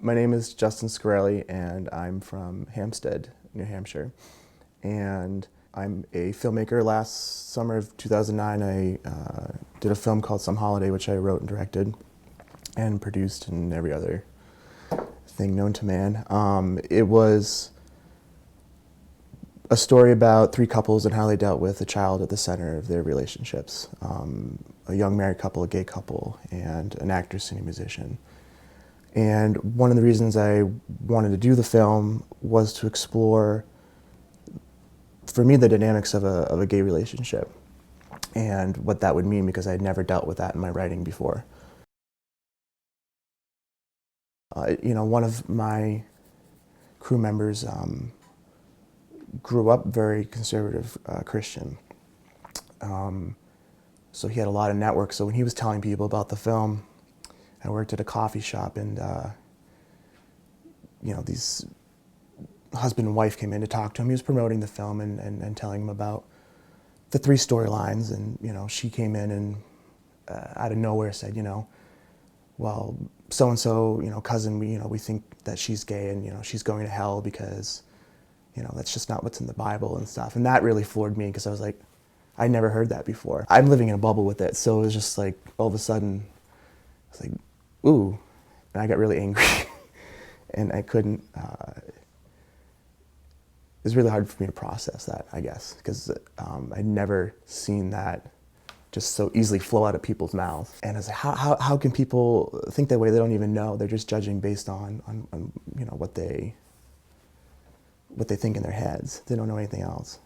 My name is Justin Scarelli, and I'm from Hampstead, New Hampshire. And I'm a filmmaker. Last summer of 2009, I did a film called Some Holiday, which I wrote and directed and produced and every other thing known to man. It was a story about three couples and how they dealt with a child at the center of their relationships. A young married couple, a gay couple, and an actor, singer, musician. And one of the reasons I wanted to do the film was to explore, for me, the dynamics of a gay relationship and what that would mean, because I had never dealt with that in my writing before. One of my crew members grew up very conservative Christian. So he had a lot of networks. So when he was telling people about the film, I worked at a coffee shop, and these husband and wife came in to talk to him. He was promoting the film and telling him about the three storylines, and she came in and out of nowhere said, well, so-and-so, cousin, we think that she's gay, and she's going to hell because that's just not what's in the Bible and stuff. And that really floored me, because I was like, I never heard that before. I'm living in a bubble with it, so it was just like all of a sudden it's like, ooh, and I got really angry. And I couldn't, it was really hard for me to process that, I guess, because I'd never seen that just so easily flow out of people's mouths. And I was like, how can people think that way? They don't even know. They're just judging based on what they think in their heads. They don't know anything else.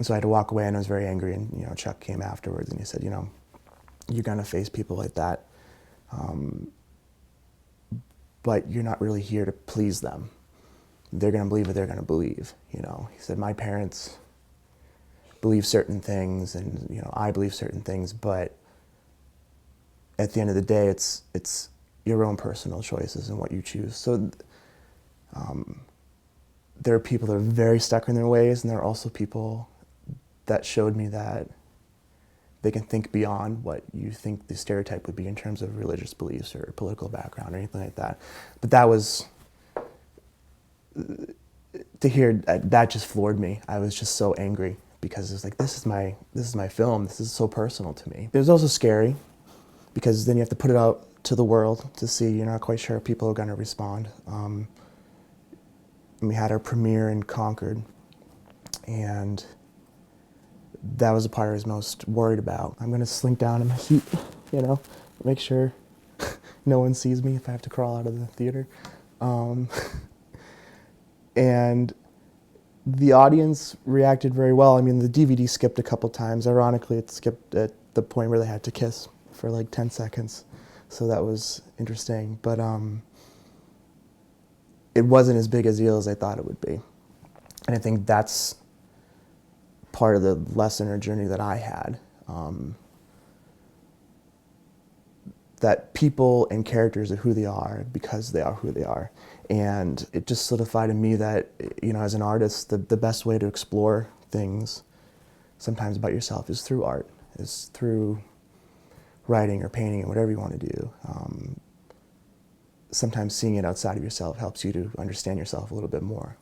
So I had to walk away, and I was very angry, and Chuck came afterwards and he said, you're gonna face people like that, but you're not really here to please them. They're gonna believe what they're gonna believe. He said, my parents believe certain things, and I believe certain things, but at the end of the day, it's your own personal choices and what you choose. So there are people that are very stuck in their ways, and there are also people that showed me that they can think beyond what you think the stereotype would be in terms of religious beliefs or political background or anything like that. But that was, to hear that just floored me. I was just so angry, because it's like, this is my film. This is so personal to me. It was also scary, because then you have to put it out to the world to see. You're not quite sure if people are going to respond. And we had our premiere in Concord, and that was the part I was most worried about. I'm going to slink down in my seat, make sure no one sees me if I have to crawl out of the theater. And the audience reacted very well. I mean, the DVD skipped a couple times. Ironically, it skipped at the point where they had to kiss for like 10 seconds. So that was interesting. But it wasn't as big a deal as I thought it would be. And I think that's part of the lesson or journey that I had. That people and characters are who they are because they are who they are. And it just solidified in me that, as an artist, the best way to explore things sometimes about yourself is through art, is through writing or painting or whatever you want to do. Sometimes seeing it outside of yourself helps you to understand yourself a little bit more.